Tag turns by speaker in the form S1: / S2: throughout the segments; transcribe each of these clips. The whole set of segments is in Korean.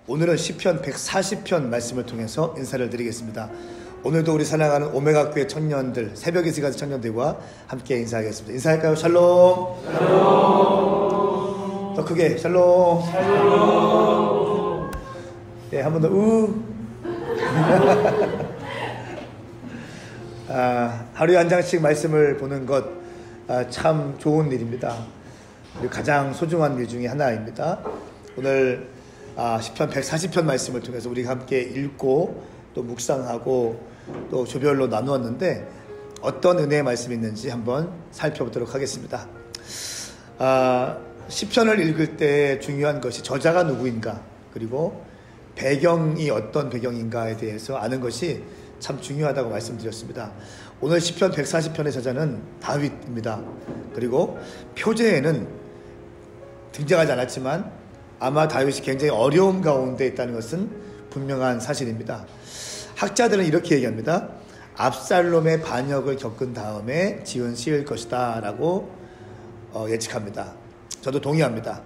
S1: 오늘은 시편 140편 말씀을 통해서 인사를 드리겠습니다. 오늘도 우리 사랑하는 오메가교회 청년들, 새벽에 시간 청년들과 함께 인사하겠습니다. 인사할까요? 샬롬. 샬롬. 더 크게 샬롬. 샬롬. 네, 한 번 더 우. 하루에 한 장씩 말씀을 보는 것 참 좋은 일입니다. 우리 가장 소중한 일 중에 하나입니다. 오늘 시편 140편 말씀을 통해서 우리가 함께 읽고 또 묵상하고 또 조별로 나누었는데 어떤 은혜의 말씀이 있는지 한번 살펴보도록 하겠습니다. 시편을 읽을 때 중요한 것이 저자가 누구인가, 그리고 배경이 어떤 배경인가에 대해서 아는 것이 참 중요하다고 말씀드렸습니다. 오늘 시편 140편의 저자는 다윗입니다. 그리고 표제에는 등장하지 않았지만 아마 다윗이 굉장히 어려움 가운데 있다는 것은 분명한 사실입니다. 학자들은 이렇게 얘기합니다. 압살롬의 반역을 겪은 다음에 지은 시일 것이다 라고 예측합니다. 저도 동의합니다.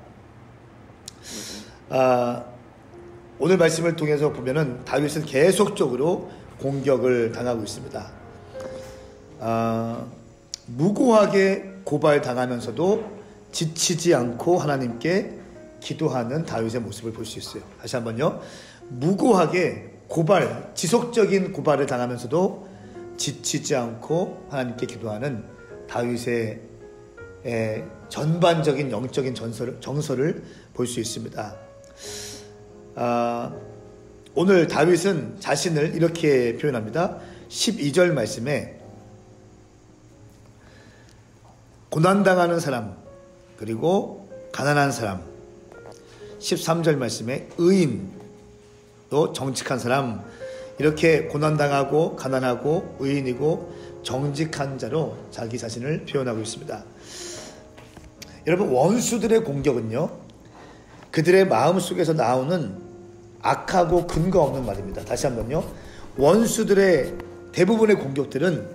S1: 오늘 말씀을 통해서 보면은 다윗은 계속적으로 공격을 당하고 있습니다. 무고하게 고발당하면서도 지치지 않고 하나님께 기도하는 다윗의 모습을 볼 수 있어요. 다시 한번요. 무고하게 지속적인 고발을 당하면서도 지치지 않고 하나님께 기도하는 다윗의 전반적인 영적인 정서를 볼 수 있습니다. 오늘 다윗은 자신을 이렇게 표현합니다. 12절 말씀에 고난당하는 사람, 그리고 가난한 사람, 13절 말씀에 의인, 또 정직한 사람, 이렇게 고난당하고 가난하고 의인이고 정직한 자로 자기 자신을 표현하고 있습니다. 여러분, 원수들의 공격은요, 그들의 마음속에서 나오는 악하고 근거 없는 말입니다. 다시 한번요. 원수들의 대부분의 공격들은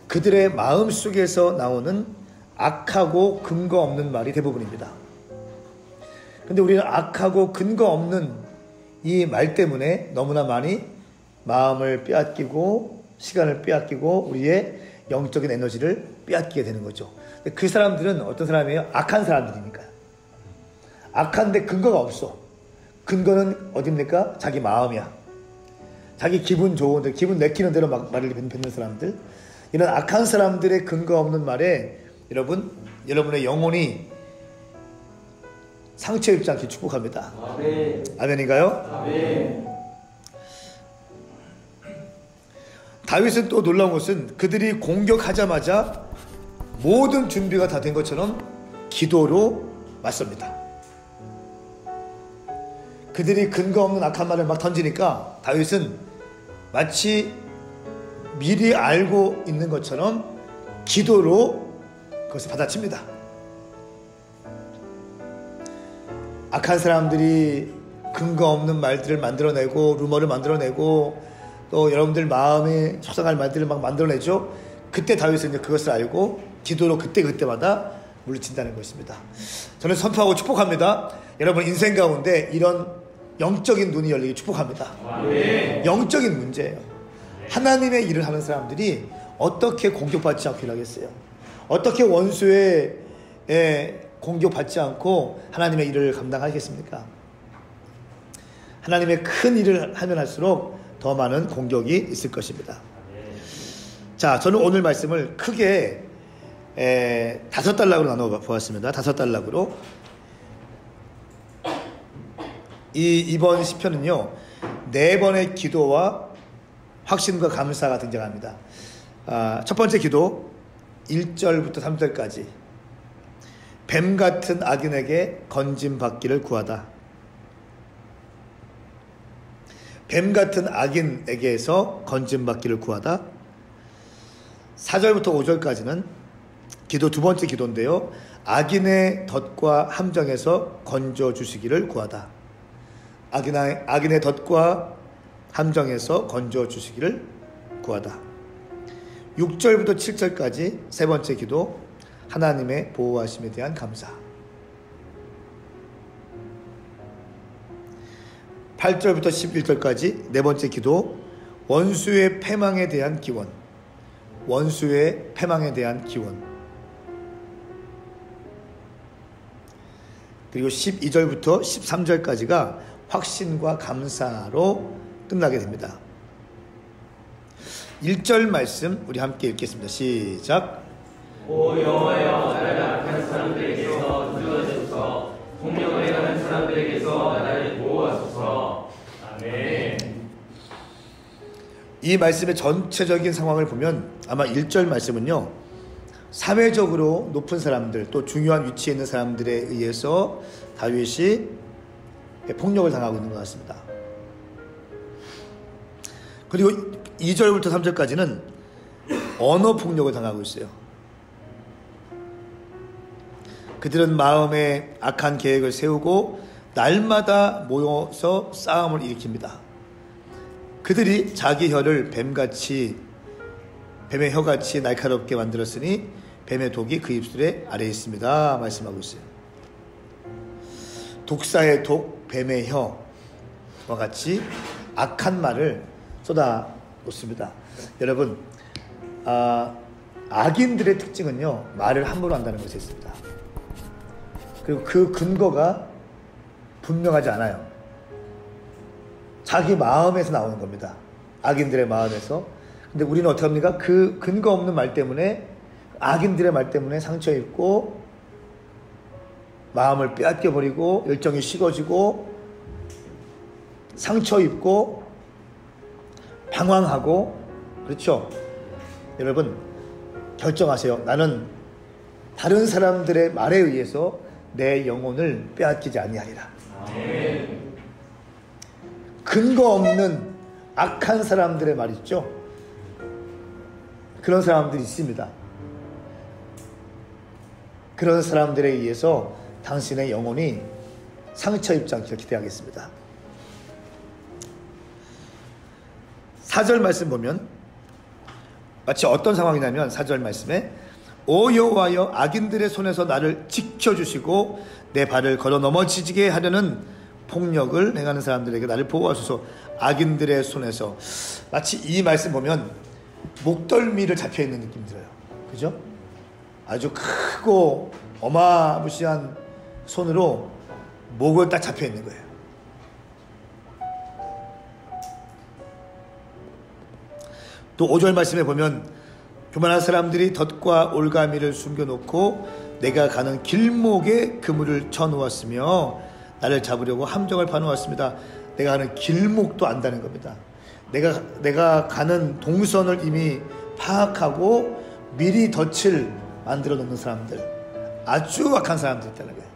S1: 그들의 마음속에서 나오는 악하고 근거 없는 말이 대부분입니다. 근데 우리는 악하고 근거 없는 이 말 때문에 너무나 많이 마음을 빼앗기고 시간을 빼앗기고 우리의 영적인 에너지를 빼앗기게 되는 거죠. 그 사람들은 어떤 사람이에요? 악한 사람들이니까요. 악한데 근거가 없어. 근거는 어딥니까? 자기 마음이야. 자기 기분 좋은데 기분 내키는 대로 막 말을 뱉는 사람들. 이런 악한 사람들의 근거 없는 말에 여러분의 영혼이 상처 입지 않게 축복합니다. 아멘. 아멘인가요? 아멘. 다윗은 또 놀라운 것은 그들이 공격하자마자 모든 준비가 다 된 것처럼 기도로 맞섭니다. 그들이 근거 없는 악한 말을 막 던지니까 다윗은 마치 미리 알고 있는 것처럼 기도로 그것을 받아칩니다. 악한 사람들이 근거 없는 말들을 만들어내고 루머를 만들어내고 또 여러분들 마음에 속상할 말들을 막 만들어내죠. 그때 다윗은 이제 그것을 알고 기도로 그때마다 물리친다는 것입니다. 저는 선포하고 축복합니다. 여러분 인생 가운데 이런 영적인 눈이 열리기 축복합니다. 아멘. 영적인 문제예요. 하나님의 일을 하는 사람들이 어떻게 공격받지 않고 일하겠어요? 어떻게 원수의 공격받지 않고 하나님의 일을 감당하겠습니까? 하나님의 큰 일을 하면 할수록 더 많은 공격이 있을 것입니다. 자, 저는 오늘 말씀을 크게 5단락으로 나눠 보았습니다. 5단락으로. 이번 시편은요, 4번의 기도와 확신과 감사가 등장합니다. 첫 번째 기도, 1절부터 3절까지. 뱀 같은 악인에게 건짐받기를 구하다. 뱀 같은 악인에게서 건짐받기를 구하다. 4절부터 5절까지는 기도 두 번째 기도인데요. 악인의 덫과 함정에서 건져주시기를 구하다. 악인의 덫과 함정에서 건져주시기를 구하다. 6절부터 7절까지 세 번째 기도, 하나님의 보호하심에 대한 감사. 8절부터 11절까지 네 번째 기도, 원수의 패망에 대한 기원. 원수의 패망에 대한 기원. 그리고 12절부터 13절까지가 확신과 감사로 끝나게 됩니다. 1절 말씀 우리 함께 읽겠습니다. 시작.
S2: 오 여호와여, 나를 악한 사람들에게서 구주하소서. 폭력을 행하는 사람들에게서 나를 보호하소서. 아멘.
S1: 이 말씀의 전체적인 상황을 보면 아마 1절 말씀은요, 사회적으로 높은 사람들, 또 중요한 위치에 있는 사람들에 의해서 다윗이 폭력을 당하고 있는 것 같습니다. 그리고 2절부터 3절까지는 언어 폭력을 당하고 있어요. 그들은 마음에 악한 계획을 세우고 날마다 모여서 싸움을 일으킵니다. 그들이 자기 혀를 뱀의 혀같이 날카롭게 만들었으니 뱀의 독이 그 입술에 아래에 있습니다. 말씀하고 있어요. 독사의 독, 뱀의 혀와 같이 악한 말을 쏟아놓습니다. 여러분, 악인들의 특징은요, 말을 함부로 한다는 것이 있습니다. 그리고 그 근거가 분명하지 않아요. 자기 마음에서 나오는 겁니다. 악인들의 마음에서. 근데 우리는 어떻게 합니까? 그 근거 없는 말 때문에, 악인들의 말 때문에 상처 입고 마음을 빼앗겨 버리고 열정이 식어지고 상처 입고 방황하고, 그렇죠? 여러분, 결정하세요. 나는 다른 사람들의 말에 의해서 내 영혼을 빼앗기지 아니하리라.
S2: 아멘.
S1: 근거 없는 악한 사람들의 말 있죠? 그런 사람들이 있습니다. 그런 사람들에 의해서 당신의 영혼이 상처 입지 않기를 기대하겠습니다. 4절 말씀 보면 마치 어떤 상황이냐면, 4절 말씀에 오 여호와여, 악인들의 손에서 나를 지켜주시고 내 발을 걸어 넘어지게 하려는 폭력을 행하는 사람들에게 나를 보호하소서. 악인들의 손에서, 마치 이 말씀 보면 목덜미를 잡혀있는 느낌이 들어요. 그죠? 아주 크고 어마무시한 손으로 목을 딱 잡혀있는 거예요. 또 5절 말씀에 보면 교만한 사람들이 덫과 올가미를 숨겨놓고 내가 가는 길목에 그물을 쳐놓았으며 나를 잡으려고 함정을 파놓았습니다. 내가 가는 길목도 안다는 겁니다. 내가 가는 동선을 이미 파악하고 미리 덫을 만들어 놓는 사람들, 아주 악한 사람들 있다는 거예요.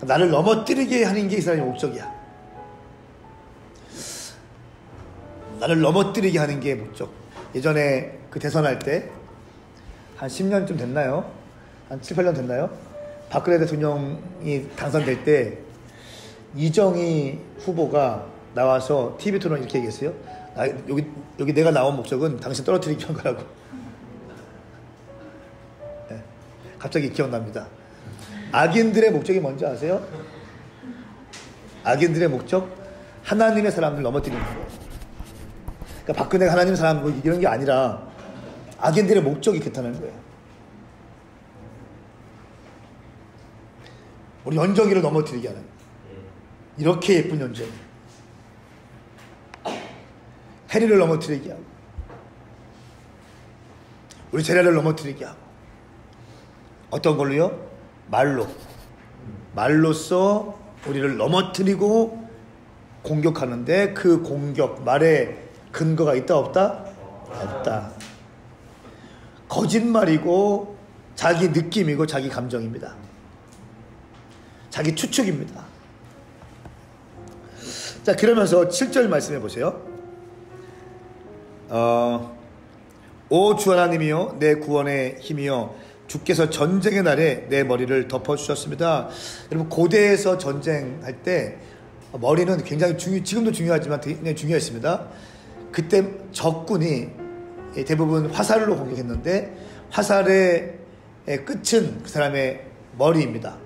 S1: 나를 넘어뜨리게 하는 게 이 사람의 목적이야. 나를 넘어뜨리게 하는 게 목적. 예전에 그 대선할 때 한 10년쯤 됐나요? 한 7, 8년 됐나요? 박근혜 대통령이 당선될 때 이정희 후보가 나와서 TV 토론 이렇게 얘기했어요. 여기 내가 나온 목적은 당신 떨어뜨리기 위한 거라고. 네, 갑자기 기억납니다. 악인들의 목적이 뭔지 아세요? 악인들의 목적? 하나님의 사람들 넘어뜨리는 거예요. 그러니까 박근혜가 하나님 사람 뭐 이런 게 아니라 악인들의 목적이 그렇다는 거예요. 우리 연정이를 넘어뜨리게 하는, 이렇게 예쁜 연정, 해리를 넘어뜨리게 하고 우리 재래를 넘어뜨리게 하고, 어떤 걸로요? 말로써 우리를 넘어뜨리고 공격하는데, 그 공격 말에 근거가 있다 없다? 없다. 거짓말이고 자기 느낌이고 자기 감정입니다. 자기 추측입니다. 자, 그러면서 7절 말씀해 보세요. 오 주 하나님이여, 내 구원의 힘이여, 주께서 전쟁의 날에 내 머리를 덮어주셨습니다. 여러분, 고대에서 전쟁할 때 머리는 굉장히 지금도 중요하지만 굉장히 중요했습니다. 그때 적군이 대부분 화살로 공격했는데 화살의 끝은 그 사람의 머리입니다.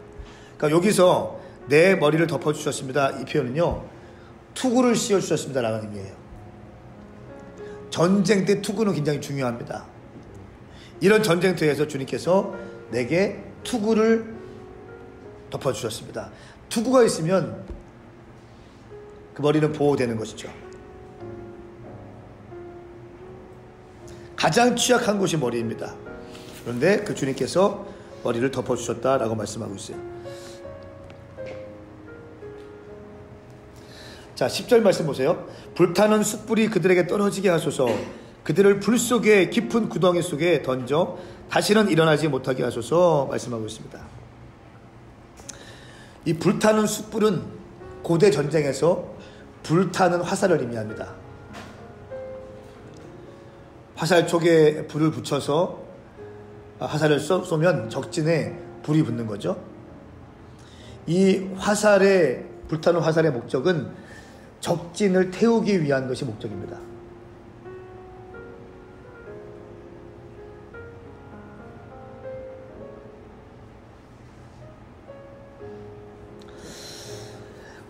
S1: 그러니까 여기서 내 머리를 덮어주셨습니다, 이 표현은요, 투구를 씌워주셨습니다 라는 의미예요. 전쟁 때 투구는 굉장히 중요합니다. 이런 전쟁터에서 주님께서 내게 투구를 덮어주셨습니다. 투구가 있으면 그 머리는 보호되는 것이죠. 가장 취약한 곳이 머리입니다. 그런데 그 주님께서 머리를 덮어주셨다라고 말씀하고 있어요. 자, 10절 말씀 보세요. 불타는 숯불이 그들에게 떨어지게 하소서. 그들을 불 속에 깊은 구덩이 속에 던져 다시는 일어나지 못하게 하소서 말씀하고 있습니다. 이 불타는 숯불은 고대 전쟁에서 불타는 화살을 의미합니다. 화살 쪽에 불을 붙여서 화살을 쏘면 적진에 불이 붙는 거죠. 이 불타는 화살의 목적은 적진을 태우기 위한 것이 목적입니다.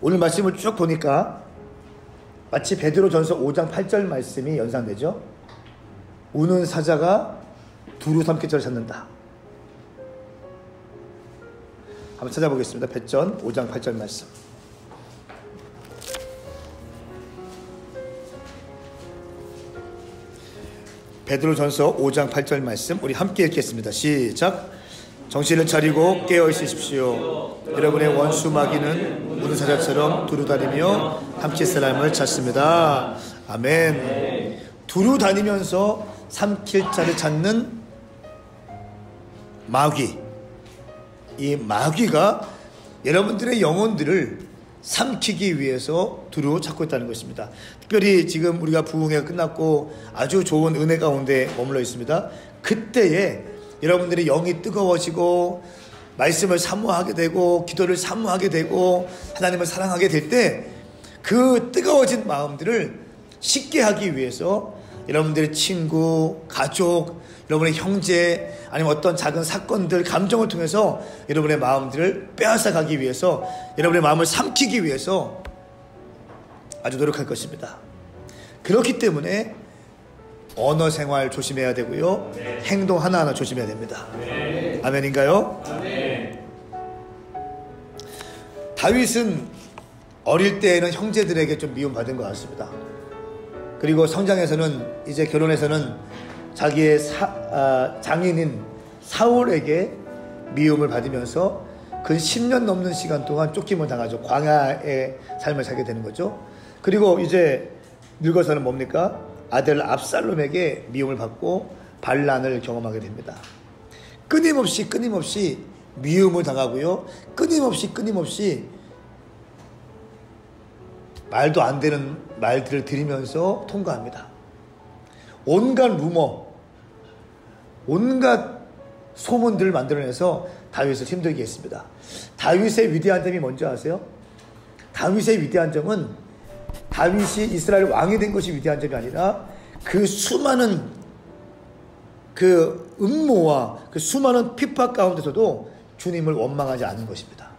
S1: 오늘 말씀을 쭉 보니까 마치 베드로전서 5장 8절 말씀이 연상되죠. 우는 사자가 두루 삼킬자를 찾는다. 한번 찾아보겠습니다. 베전 5장 8절 말씀. 베드로전서 5장 8절 말씀 우리 함께 읽겠습니다. 시작. 정신을 차리고 깨어 있으십시오. 여러분의 원수 마귀는 우는 사자처럼 두루 다니며 삼킬 사람을 찾습니다. 아멘. 두루 다니면서 삼킬 자를 찾는 마귀. 이 마귀가 여러분들의 영혼들을 삼키기 위해서 두루 찾고 있다는 것입니다. 특별히 지금 우리가 부흥회가 끝났고 아주 좋은 은혜 가운데 머물러 있습니다. 그때에 여러분들이 영이 뜨거워지고 말씀을 사모하게 되고 기도를 사모하게 되고 하나님을 사랑하게 될 때 그 뜨거워진 마음들을 식게 하기 위해서 여러분들의 친구, 가족, 여러분의 형제 아니면 어떤 작은 사건들, 감정을 통해서 여러분의 마음들을 빼앗아가기 위해서 여러분의 마음을 삼키기 위해서 아주 노력할 것입니다. 그렇기 때문에 언어 생활 조심해야 되고요. 네. 행동 하나하나 조심해야 됩니다. 네. 아멘인가요? 네. 다윗은 어릴 때에는 형제들에게 좀 미움받은 것 같습니다. 그리고 성장해서는 이제 결혼해서는 자기의 장인인 사울에게 미움을 받으면서 근 10년 넘는 시간 동안 쫓김을 당하죠. 광야의 삶을 살게 되는 거죠. 그리고 이제 늙어서는 뭡니까? 아들 압살롬에게 미움을 받고 반란을 경험하게 됩니다. 끊임없이 미움을 당하고요. 끊임없이 말도 안 되는 말들을 들으면서 통과합니다. 온갖 루머, 온갖 소문들을 만들어내서 다윗을 힘들게 했습니다. 다윗의 위대한 점이 뭔지 아세요? 다윗의 위대한 점은 다윗이 이스라엘 왕이 된 것이 위대한 점이 아니라 그 수많은 그 음모와 그 수많은 핍박 가운데서도 주님을 원망하지 않은 것입니다.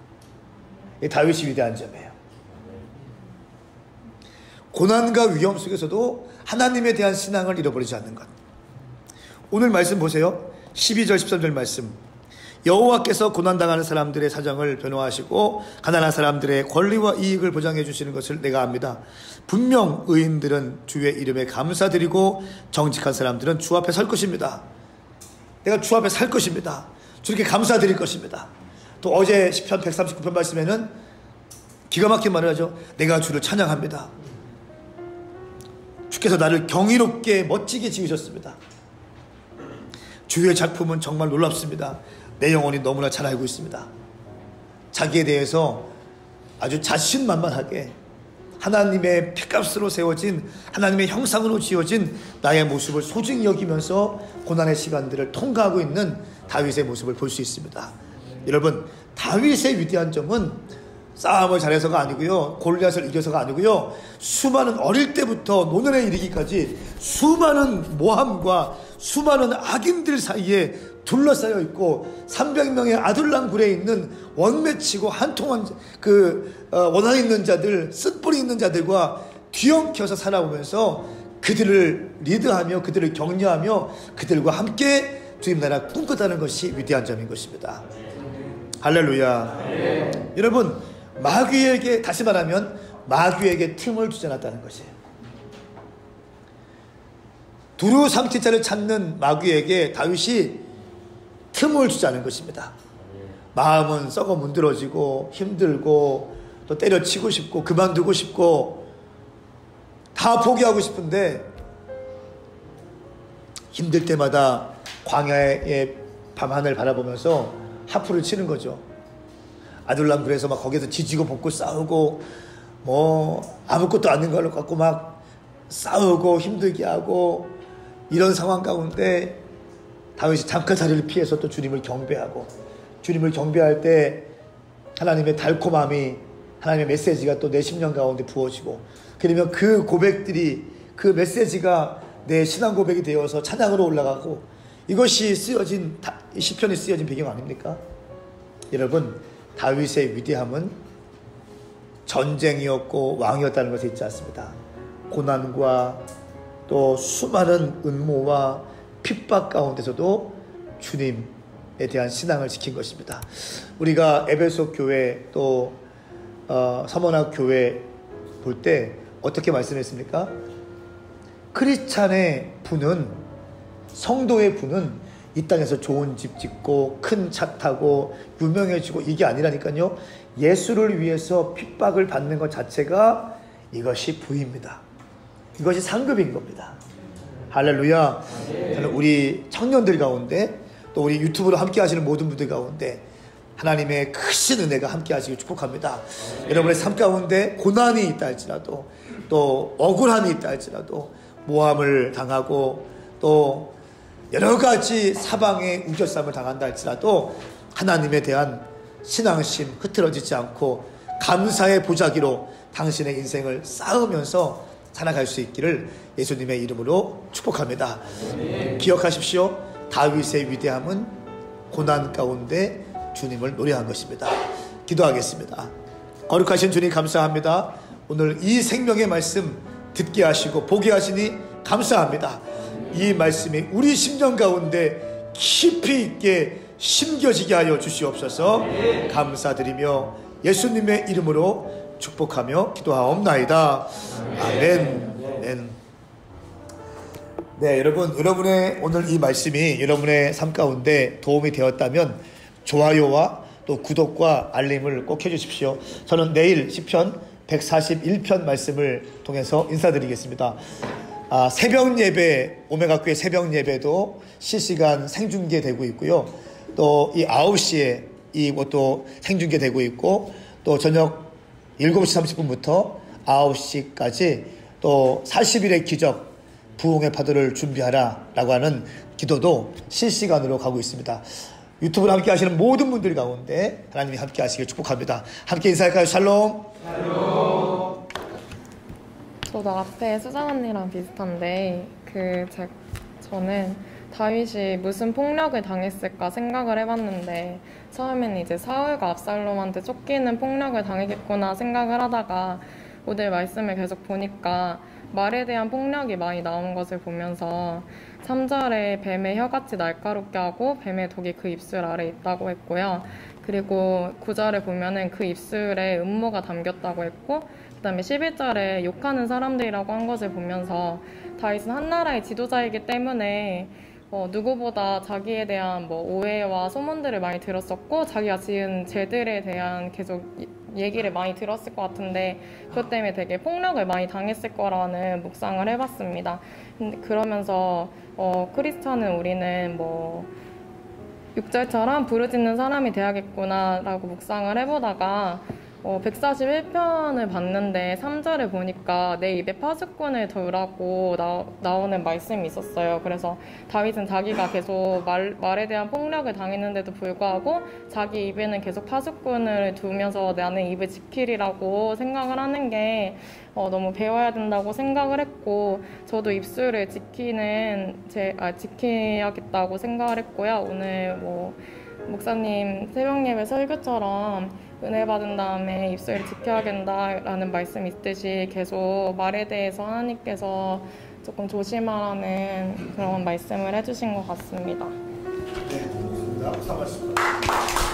S1: 이 다윗이 위대한 점이에요. 고난과 위험 속에서도 하나님에 대한 신앙을 잃어버리지 않는 것. 오늘 말씀 보세요. 12절 13절 말씀. 여호와께서 고난당하는 사람들의 사정을 변호하시고 가난한 사람들의 권리와 이익을 보장해 주시는 것을 내가 압니다. 분명 의인들은 주의 이름에 감사드리고 정직한 사람들은 주 앞에 설 것입니다. 내가 주 앞에 살 것입니다. 주님께 감사드릴 것입니다. 또 어제 시편 139편 말씀에는 기가 막힌 말을 하죠. 내가 주를 찬양합니다. 주께서 나를 경이롭게 멋지게 지으셨습니다. 주의 작품은 정말 놀랍습니다. 내 영혼이 너무나 잘 알고 있습니다. 자기에 대해서 아주 자신만만하게 하나님의 피값으로 세워진 하나님의 형상으로 지어진 나의 모습을 소중히 여기면서 고난의 시간들을 통과하고 있는 다윗의 모습을 볼 수 있습니다. 여러분, 다윗의 위대한 점은 싸움을 잘해서가 아니고요, 골리앗을 이겨서가 아니고요, 수많은 어릴 때부터 노년에 이르기까지 수많은 모함과 수많은 악인들 사이에 둘러싸여 있고 300명의 아둘람 굴에 있는 원맺히고 한통한 원한 있는 자들, 쓴뿌리 있는 자들과 뒤엉켜서 살아오면서 그들을 리드하며 그들을 격려하며 그들과 함께 주님 나라 꿈꾸다는 것이 위대한 점인 것입니다. 할렐루야. 여러분, 마귀에게, 다시 말하면 마귀에게 틈을 주지 않았다는 것이에요. 두루 삼키자를 찾는 마귀에게 다윗이 틈을 주지 않은 것입니다. 마음은 썩어 문드러지고 힘들고 또 때려치고 싶고 그만두고 싶고 다 포기하고 싶은데 힘들 때마다 광야의 밤하늘 바라보면서 하프를 치는 거죠. 아둘람 굴에서 막 거기서 지지고 볶고 싸우고 뭐 아무것도 아닌 걸 갖고 막 싸우고 힘들게 하고 이런 상황 가운데 다윗이 잠깐 자리를 피해서 또 주님을 경배하고, 주님을 경배할 때 하나님의 달콤함이, 하나님의 메시지가 또 내 심령 가운데 부어지고, 그러면 그 고백들이, 그 메시지가 내 신앙 고백이 되어서 찬양으로 올라가고, 이것이 쓰여진 시편이 쓰여진 배경 아닙니까? 여러분, 다윗의 위대함은 전쟁이었고 왕이었다는 것을 잊지 않습니다. 고난과 또 수많은 음모와 핍박 가운데서도 주님에 대한 신앙을 지킨 것입니다. 우리가 에베소 교회 또 서머나 교회 볼 때 어떻게 말씀했습니까? 크리스찬의 부는, 성도의 부는 이 땅에서 좋은 집 짓고 큰 차 타고 유명해지고 이게 아니라니까요. 예수를 위해서 핍박을 받는 것 자체가 이것이 부입니다. 이것이 상급인 겁니다. 할렐루야. 저는 우리 청년들 가운데 또 우리 유튜브로 함께 하시는 모든 분들 가운데 하나님의 크신 은혜가 함께 하시길 축복합니다. 여러분의 삶 가운데 고난이 있다 할지라도 또 억울함이 있다 할지라도 모함을 당하고 또 여러 가지 사방의 우겨쌈을 당한다 할지라도 하나님에 대한 신앙심 흐트러지지 않고 감사의 보자기로 당신의 인생을 쌓으면서 살아갈 수 있기를 예수님의 이름으로 축복합니다. 기억하십시오. 다윗의 위대함은 고난 가운데 주님을 노래한 것입니다. 기도하겠습니다. 거룩하신 주님 감사합니다. 오늘 이 생명의 말씀 듣게 하시고 보게 하시니 감사합니다. 이 말씀이 우리 심령 가운데 깊이 있게 심겨지게 하여 주시옵소서. 감사드리며 예수님의 이름으로 축복하며 기도하옵나이다. 아멘. 아멘. 네, 여러분의 오늘 이 말씀이 여러분의 삶 가운데 도움이 되었다면 좋아요와 또 구독과 알림을 꼭 해주십시오. 저는 내일 시편 141편 말씀을 통해서 인사드리겠습니다. 새벽 예배, 오메가교회 새벽 예배도 실시간 생중계되고 있고요. 또 이 9시에 이것도 생중계되고 있고, 또 저녁 7시 30분부터 9시까지 또 40일의 기적, 부흥의 파도를 준비하라 라고 하는 기도도 실시간으로 가고 있습니다. 유튜브를 함께 하시는 모든 분들 가운데 하나님이 함께 하시길 축복합니다. 함께 인사할까요? 샬롬. 샬롬.
S3: 저도 앞에 수정 언니랑 비슷한데 저는 다윗이 무슨 폭력을 당했을까 생각을 해봤는데, 처음에는 이제 사울과 압살롬한테 쫓기는 폭력을 당했겠구나 생각을 하다가 오늘 말씀을 계속 보니까 말에 대한 폭력이 많이 나온 것을 보면서 3절에 뱀의 혀같이 날카롭게 하고 뱀의 독이 그 입술 아래 있다고 했고요. 그리고 9절에 보면은 그 입술에 음모가 담겼다고 했고, 그 다음에 11절에 욕하는 사람들이라고 한 것을 보면서 다윗은 한 나라의 지도자이기 때문에 누구보다 자기에 대한 오해와 소문들을 많이 들었었고, 자기가 지은 죄들에 대한 계속 얘기를 많이 들었을 것 같은데, 그것 때문에 되게 폭력을 많이 당했을 거라는 묵상을 해봤습니다. 그러면서 크리스찬은 우리는 6절처럼 부르짖는 사람이 돼야겠구나 라고 묵상을 해보다가 141편을 봤는데 3절을 보니까 내 입에 파수꾼을 두라고 나오는 말씀이 있었어요. 그래서 다윗은 자기가 계속 말에 대한 폭력을 당했는데도 불구하고 자기 입에는 계속 파수꾼을 두면서 나는 입을 지키리라고 생각을 하는 게 너무 배워야 된다고 생각을 했고, 저도 입술을 지켜야겠다고 생각을 했고요. 오늘 목사님 새벽 예배 설교처럼 은혜 받은 다음에 입술을 지켜야 된다라는 말씀이 있듯이 계속 말에 대해서 하나님께서 조금 조심하라는 그런 말씀을 해주신 것 같습니다.
S1: 네, 좋습니다. 감사합니다.